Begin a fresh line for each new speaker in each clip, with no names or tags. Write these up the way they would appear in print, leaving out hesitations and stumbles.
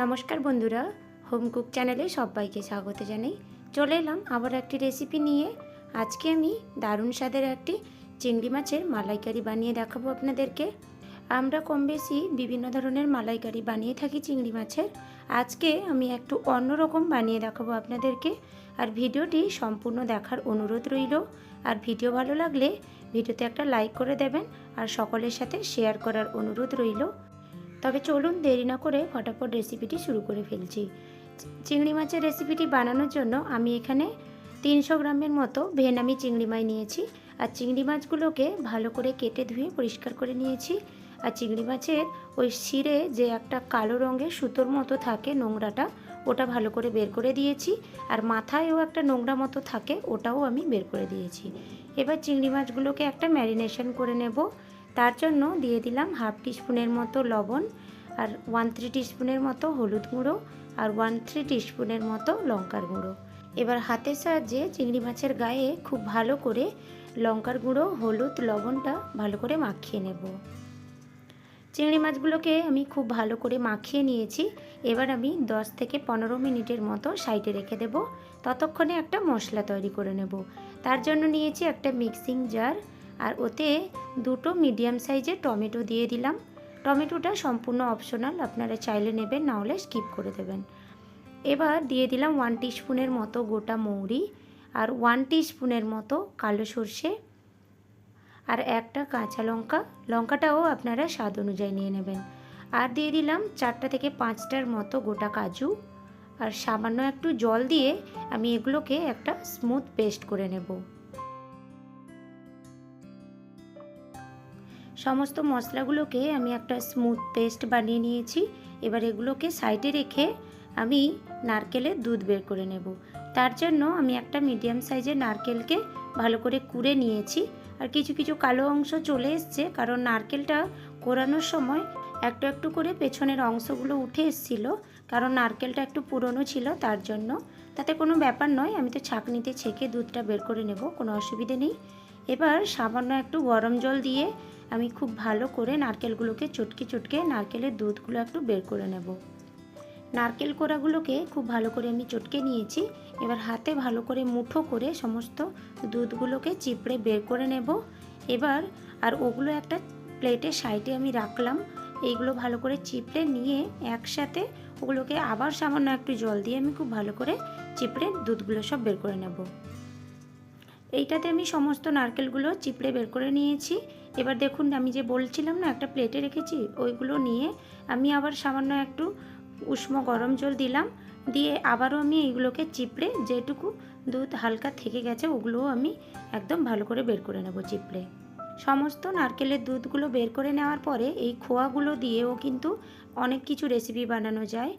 নমস্কার বন্ধুরা, home cook চ্যানেলে সবাইকে স্বাগত জানাই। চলে এলাম আবার একটি রেসিপি নিয়ে। আজকে আমি দারুণ স্বাদের একটি চিংড়ি মাছের মালাইকারি বানিয়ে দেখাবো আপনাদেরকে। আমরা কম বেশি বিভিন্ন ধরনের মালাইকারি বানিয়ে থাকি চিংড়ি মাছের। আজকে আমি একটু অন্যরকম বানিয়ে দেখাবো আপনাদেরকে। আর ভিডিওটি সম্পূর্ণ দেখার অনুরোধ রইল। আর ভিডিও ভালো লাগলে ভিডিওতে একটা লাইক করে দেবেন আর সকলের সাথে শেয়ার করার অনুরোধ রইল। তবে চলুন দেরি না করে ফটাফট রেসিপিটি শুরু করে ফেলছি। চিংড়ি মাছের রেসিপিটি বানানোর জন্য আমি এখানে 300 গ্রামের মতো ভেনামি চিংড়ি মাছ নিয়েছি। আর চিংড়ি মাছগুলোকে ভালো করে কেটে ধুয়ে পরিষ্কার করে নিয়েছি। আর চিংড়ি মাছের ওই শিরে যে একটা কালো রঙের সুতোর মতো থাকে নোংরাটা, ওটা ভালো করে বের করে দিয়েছি। আর মাথায়ও একটা নোংরা মতো থাকে, ওটাও আমি বের করে দিয়েছি। এবার চিংড়ি মাছগুলোকে একটা ম্যারিনেশন করে নেব। তার জন্য দিয়ে দিলাম হাফ টিস্পুনের মতো লবণ, আর 1/3 টিস্পুনের মতো হলুদ গুঁড়ো, আর 1/3 টিস্পুনের মতো লঙ্কার গুঁড়ো। এবার হাতের সাহায্যে চিংড়ি মাছের গায়ে খুব ভালো করে লঙ্কার গুঁড়ো, হলুদ, লবণটা ভালো করে মাখিয়ে নেব। চিংড়ি মাছগুলোকে আমি খুব ভালো করে মাখিয়ে নিয়েছি। এবার আমি 10 থেকে 15 মিনিটের মতো সাইডে রেখে দেব। ততক্ষণে একটা মশলা তৈরি করে নেব। তার জন্য নিয়েছি একটা মিক্সিং জার, আর ওতে 2টো মিডিয়াম সাইজের টমেটো দিয়ে দিলাম। টমেটোটা সম্পূর্ণ অপশনাল, আপনারা চাইলে নেবেন, না হলে স্কিপ করে দেবেন। এবার দিয়ে দিলাম 1 টিস্পুনের মতো গোটা মৌরি, আর 1 টিস্পুনের মতো কালো সর্ষে, আর একটা কাঁচা লঙ্কা। লঙ্কাটাও আপনারা স্বাদ অনুযায়ী নিয়ে নেবেন। আর দিয়ে দিলাম 4টা থেকে 5টার মতো গোটা কাজু। আর সামান্য একটু জল দিয়ে আমি এগুলোকে একটা স্মুথ পেস্ট করে নেব। সমস্ত মশলাগুলোকে আমি একটা স্মুথ পেস্ট বানিয়ে নিয়েছি। এবার এগুলোকে সাইডে রেখে আমি নারকেলের দুধ বের করে নেব। তার জন্য আমি একটা মিডিয়াম সাইজের নারকেলকে ভালো করে কুড়ে নিয়েছি। আর কিছু কিছু কালো অংশ চলে এসছে, কারণ নারকেলটা কোরানোর সময় একটু একটু করে পেছনের অংশগুলো উঠে এসেছিল, কারণ নারকেলটা একটু পুরনো ছিল, তার জন্য। তাতে কোনো ব্যাপার নয়, আমি তো ছাঁকনিতে ছেঁকে দুধটা বের করে নেব, কোনো অসুবিধে নেই। এবার সামান্য একটু গরম জল দিয়ে আমি খুব ভালো করে নারকেলগুলোকে চটকে চটকে নারকেলের দুধগুলো একটু বের করে নেব। নারকেল কোড়াগুলোকে খুব ভালো করে আমি চটকে নিয়েছি। এবার হাতে ভালো করে মুঠো করে সমস্ত দুধগুলোকে চিপড়ে বের করে নেব। এবার আর ওগুলো একটা প্লেটে সাইডে আমি রাখলাম। এইগুলো ভালো করে চিপড়ে নিয়ে একসাথে ওগুলোকে আবার সামান্য একটু জল দিয়ে আমি খুব ভালো করে চিপড়ে দুধগুলো সব বের করে নেব। এইটাতে আমি সমস্ত নারকেলগুলো চিপড়ে বের করে নিয়েছি। এবার দেখুন, আমি যে বলছিলাম না একটা প্লেটে রেখেছি, ওইগুলো নিয়ে আমি আবার সামান্য একটু উষ্ণ গরম জল দিলাম। দিয়ে আবারও আমি এইগুলোকে চিপড়ে যেটুকু দুধ হালকা থেকে গেছে ওগুলোও আমি একদম ভালো করে বের করে নেব চিপড়ে। সমস্ত নারকেলের দুধগুলো বের করে নেওয়ার পরে এই খোয়াগুলো দিয়েও কিন্তু অনেক কিছু রেসিপি বানানো যায়।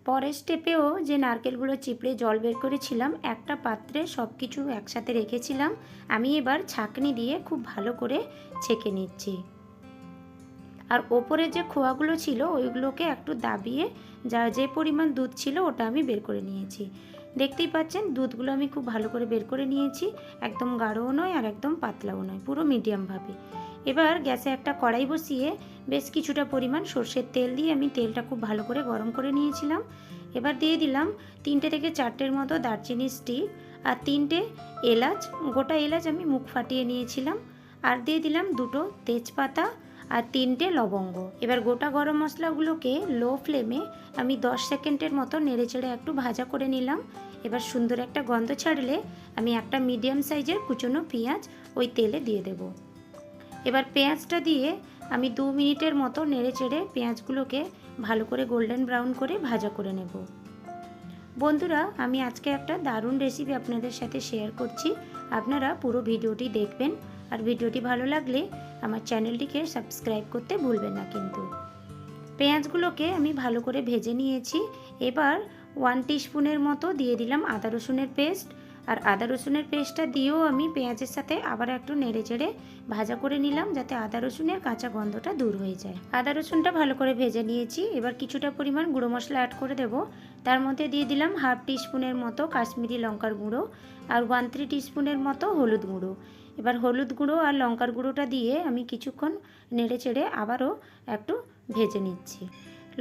পরের স্টেপেও যে নারকেলগুলো চিপড়ে জল বের করেছিলাম, একটা পাত্রে সব কিছু একসাথে রেখেছিলাম। আমি এবার ছাঁকনি দিয়ে খুব ভালো করে ছেঁকে নিচ্ছি। আর ওপরে যে খোয়াগুলো ছিল ওইগুলোকে একটু দাবিয়ে যে পরিমাণ দুধ ছিল ওটা আমি বের করে নিয়েছি। দেখতেই পাচ্ছেন দুধগুলো আমি খুব ভালো করে বের করে নিয়েছি। একদম গাঢ়ও নয় আর একদম পাতলাও নয়, পুরো মিডিয়ামভাবে। এবার গ্যাসে একটা কড়াই বসিয়ে বেশ কিছুটা পরিমাণ সর্ষের তেল দিয়ে আমি তেলটা খুব ভালো করে গরম করে নিয়েছিলাম। এবার দিয়ে দিলাম 3টে থেকে 4টের মতো দারচিনি স্টিক, আর 3টে এলাচ, গোটা এলাচ আমি মুখ ফাটিয়ে নিয়েছিলাম। আর দিয়ে দিলাম 2টো তেজপাতা আর 3টে লবঙ্গ। এবার গোটা গরম মশলাগুলোকে লো ফ্লেমে আমি 10 সেকেন্ডের মতো নেড়েচেড়ে একটু ভাজা করে নিলাম। এবার সুন্দর একটা গন্ধ ছাড়লে আমি একটা মিডিয়াম সাইজের কুচনো পেঁয়াজ ওই তেলে দিয়ে দেব। এবার পেঁয়াজটা দিয়ে আমি 2 মিনিটের মতো নেড়েচেড়ে পেঁয়াজগুলোকে ভালো করে গোল্ডেন ব্রাউন করে ভাজা করে নেব। বন্ধুরা, আমি আজকে একটা দারুণ রেসিপি আপনাদের সাথে শেয়ার করছি। আপনারা পুরো ভিডিওটি দেখবেন। আর ভিডিওটি ভালো লাগলে আমার চ্যানেলটিকে সাবস্ক্রাইব করতে ভুলবেন না কিন্তু। পেঁয়াজগুলোকে আমি ভালো করে ভেজে নিয়েছি। এবার 1 টিস্পুনের মতো দিয়ে দিলাম আদা রসুনের পেস্ট। আর আদা রসুনের পেস্টটা দিয়েও আমি পেঁয়াজের সাথে আবার একটু নেড়েচেড়ে ভাজা করে নিলাম, যাতে আদা রসুনের কাঁচা গন্ধটা দূর হয়ে যায়। আদা রসুনটা ভালো করে ভেজে নিয়েছি। এবার কিছুটা পরিমাণ গুঁড়ো মশলা অ্যাড করে দেব। তার মধ্যে দিয়ে দিলাম হাফ টিস্পুনের মতো কাশ্মীরি লঙ্কার গুঁড়ো, আর 1/3 টিস্পুনের মতো হলুদ গুঁড়ো। এবার হলুদ গুঁড়ো আর লঙ্কার গুঁড়োটা দিয়ে আমি কিছুক্ষণ নেড়েচেড়ে আবারও একটু ভেজে নিচ্ছি।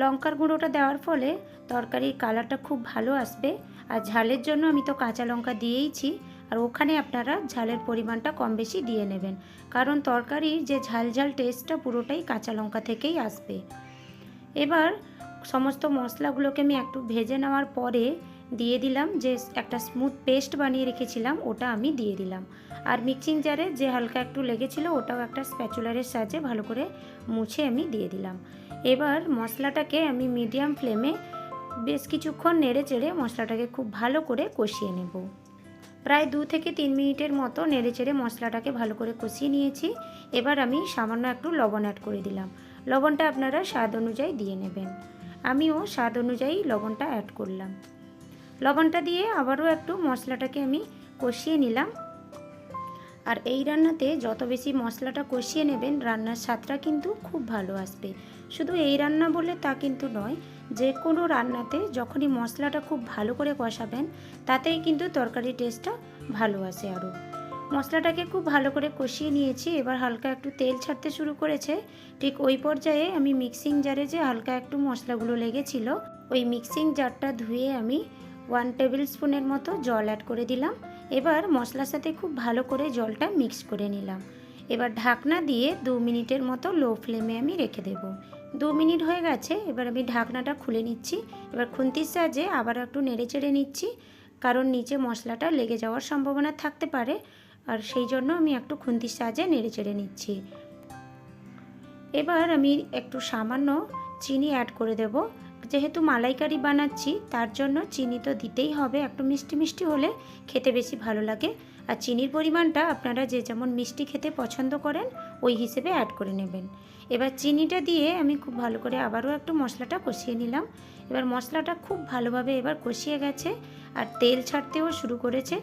লঙ্কার গুঁড়োটা দেওয়ার ফলে তরকারির কালারটা খুব ভালো আসবে। আর ঝালের জন্য আমি তো কাঁচা লঙ্কা দিয়েইছি, আর ওখানে আপনারা ঝালের পরিমাণটা কম বেশি দিয়ে নেবেন, কারণ তরকারির যে ঝাল ঝাল টেস্টটা পুরোটাই কাঁচা লঙ্কা থেকেই আসবে। এবার সমস্ত মশলাগুলোকে আমি একটু ভেজে নেওয়ার পরে দিয়ে দিলাম যে একটা স্মুথ পেস্ট বানিয়ে রেখেছিলাম, ওটা আমি দিয়ে দিলাম। আর মিক্সিং জারে যে হালকা একটু লেগেছিল ওটাও একটা স্প্যাচুলারের সাহায্যে ভালো করে মুছে আমি দিয়ে দিলাম। এবার মশলাটাকে আমি মিডিয়াম ফ্লেমে বেশ কিছুক্ষণ নেড়ে চেড়ে মশলাটাকে খুব ভালো করে কষিয়ে নেব। প্রায় 2 থেকে 3 মিনিটের মতো নেড়ে চেড়ে মশলাটাকে ভালো করে কষিয়ে নিয়েছি। এবার আমি সামান্য একটু লবণ অ্যাড করে দিলাম। লবণটা আপনারা স্বাদ অনুযায়ী দিয়ে নেবেন। আমিও স্বাদ অনুযায়ী লবণটা অ্যাড করলাম। লবণটা দিয়ে আবারও একটু মশলাটাকে আমি কষিয়ে নিলাম। আর এই রান্নাতে যত বেশি মশলাটা কষিয়ে নেবেন রান্নার স্বাদটা কিন্তু খুব ভালো আসবে। শুধু এই রান্না বলে তা কিন্তু নয়, যে কোনো রান্নাতে যখনই মশলাটা খুব ভালো করে কষাবেন তাতেই কিন্তু তরকারির টেস্টটা ভালো আসে। আরও মশলাটাকে খুব ভালো করে কষিয়ে নিয়েছি। এবার হালকা একটু তেল ছাড়তে শুরু করেছে। ঠিক ওই পর্যায়ে আমি মিক্সিং জারে যে হালকা একটু মশলাগুলো লেগেছিল ওই মিক্সিং জারটা ধুয়ে আমি 1 টেবিল স্পুনের মতো জল অ্যাড করে দিলাম। এবার মশলার সাথে খুব ভালো করে জলটা মিক্স করে নিলাম। এবার ঢাকনা দিয়ে 2 মিনিটের মতো লো ফ্লেমে আমি রেখে দেব। 2 মিনিট হয়ে গেছে। এবার আমি ঢাকনাটা খুলে নিচ্ছি। এবার খুন্তির সাহায্যে আবার একটু নেড়ে চেড়ে নিচ্ছি, কারণ নিচে মশলাটা লেগে যাওয়ার সম্ভাবনা থাকতে পারে, আর সেই জন্য আমি একটু খুন্তির সাহায্যে নেড়ে চেড়ে নিচ্ছি। এবার আমি একটু সামান্য চিনি অ্যাড করে দেব। যেহেতু মালাইকারি বানাচ্ছি তার জন্য চিনি তো দিতেই হবে, একটু মিষ্টি মিষ্টি হলে খেতে বেশি ভালো লাগে। আর চিনির পরিমাণটা আপনারা যে যেমন মিষ্টি খেতে পছন্দ করেন ওই হিসেবে অ্যাড করে নেবেন। এবার চিনিটা দিয়ে আমি খুব ভালো করে আবারও একটু মশলাটা কষিয়ে নিলাম। এবার মশলাটা খুব ভালোভাবে এবার কষিয়ে গেছে আর তেল ছাড়তেও শুরু করেছে।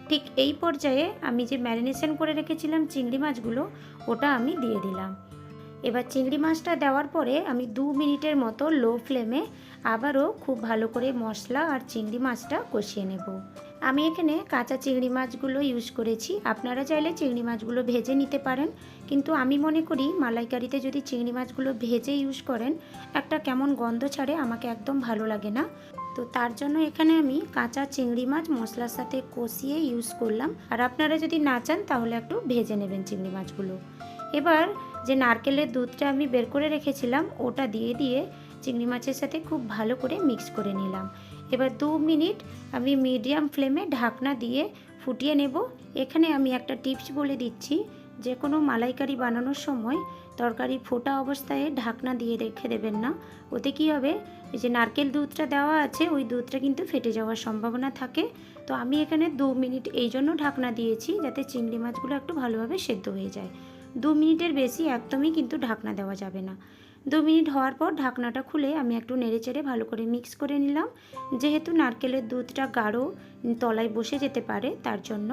ঠিক এই পর্যায়ে আমি যে ম্যারিনেশন করে রেখেছিলাম চিংড়ি মাছগুলো ওটা আমি দিয়ে দিলাম। এবার চিংড়ি মাছটা দেওয়ার পরে আমি 2 মিনিটের মতো লো ফ্লেমে আবারও খুব ভালো করে মশলা আর চিংড়ি মাছটা কষিয়ে নেব। আমি এখানে কাঁচা চিংড়ি মাছগুলো ইউজ করেছি, আপনারা চাইলে চিংড়ি মাছগুলো ভেজে নিতে পারেন, কিন্তু আমি মনে করি মালাইকারিতে যদি চিংড়ি মাছগুলো ভেজে ইউজ করেন একটা কেমন গন্ধ ছাড়ে, আমাকে একদম ভালো লাগে না। তো তার জন্য এখানে আমি কাঁচা চিংড়ি মাছ মশলার সাথে কষিয়ে ইউজ করলাম। আর আপনারা যদি না চান তাহলে একটু ভেজে নেবেন চিংড়ি মাছগুলো। এবার যে নারকেলের দুধটা আমি বের করে রেখেছিলাম ওটা দিয়ে দিয়ে চিংড়ি মাছের সাথে খুব ভালো করে মিক্স করে নিলাম। এবার 2 মিনিট আমি মিডিয়াম ফ্লেমে ঢাকনা দিয়ে ফুটিয়ে নেব। এখানে আমি একটা টিপস বলে দিচ্ছি, যে কোনো মালাইকারি বানানোর সময় তরকারি ফোটা অবস্থায় ঢাকনা দিয়ে রেখে দেবেন না। ওতে কী হবে, এই যে নারকেল দুধটা দেওয়া আছে ওই দুধটা কিন্তু ফেটে যাওয়ার সম্ভাবনা থাকে। তো আমি এখানে 2 মিনিট এই জন্য ঢাকনা দিয়েছি যাতে চিংড়ি মাছগুলো একটু ভালোভাবে সেদ্ধ হয়ে যায়। 2 মিনিটের বেশি একদমই কিন্তু ঢাকনা দেওয়া যাবে না। 2 মিনিট হওয়ার পর ঢাকনাটা খুলে আমি একটু নেড়েচেড়ে ভালো করে মিক্স করে নিলাম। যেহেতু নারকেলের দুধটা গাঢ় তলায় বসে যেতে পারে তার জন্য।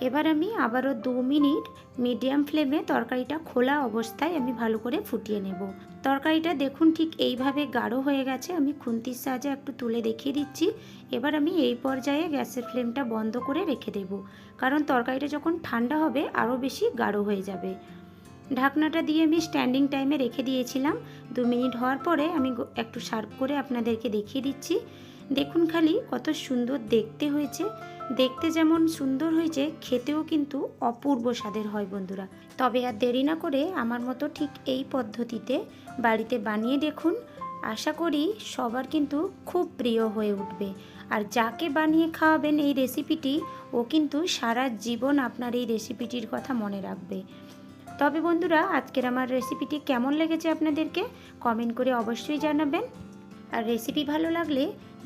এবার আমি আবারও 2 মিনিট মিডিয়াম ফ্লেমে তরকারিটা খোলা অবস্থায় আমি ভালো করে ফুটিয়ে নেব। তরকারিটা দেখুন ঠিক এইভাবে গাঢ় হয়ে গেছে। আমি খুন্তির সাহায্যে একটু তুলে দেখিয়ে দিচ্ছি। এবার আমি এই পর্যায়ে গ্যাসের ফ্লেমটা বন্ধ করে রেখে দেব, কারণ তরকারিটা যখন ঠান্ডা হবে আরও বেশি গাঢ় হয়ে যাবে। ঢাকনাটা দিয়ে আমি স্ট্যান্ডিং টাইমে রেখে দিয়েছিলাম। 2 মিনিট হওয়ার পরে আমি একটু সার্ভ করে আপনাদেরকে দেখিয়ে দিচ্ছি। দেখুন খালি কত সুন্দর দেখতে হয়েছে। দেখতে যেমন সুন্দর হয়েছে খেতেও কিন্তু অপূর্ব স্বাদের হয় বন্ধুরা। তবে আর দেরি না করে আমার মতো ঠিক এই পদ্ধতিতে বাড়িতে বানিয়ে দেখুন। আশা করি সবার কিন্তু খুব প্রিয় হয়ে উঠবে। আর যাকে বানিয়ে খাওয়াবেন এই রেসিপিটি ও কিন্তু সারা জীবন আপনার এই রেসিপিটির কথা মনে রাখবে। তবে বন্ধুরা আজকের আমার রেসিপিটি কেমন লেগেছে আপনাদেরকে কমেন্ট করে অবশ্যই জানাবেন। আর রেসিপি ভালো লাগলে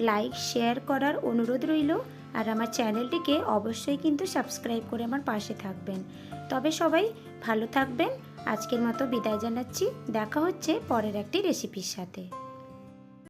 লাইক শেয়ার করার অনুরোধ রইল। আর আমার চ্যানেলটিকে অবশ্যই কিন্তু সাবস্ক্রাইব করে আমার পাশে থাকবেন। তবে সবাই ভালো থাকবেন। আজকের মতো বিদায় জানাচ্ছি। দেখা হচ্ছে পরের একটি রেসিপির সাথে।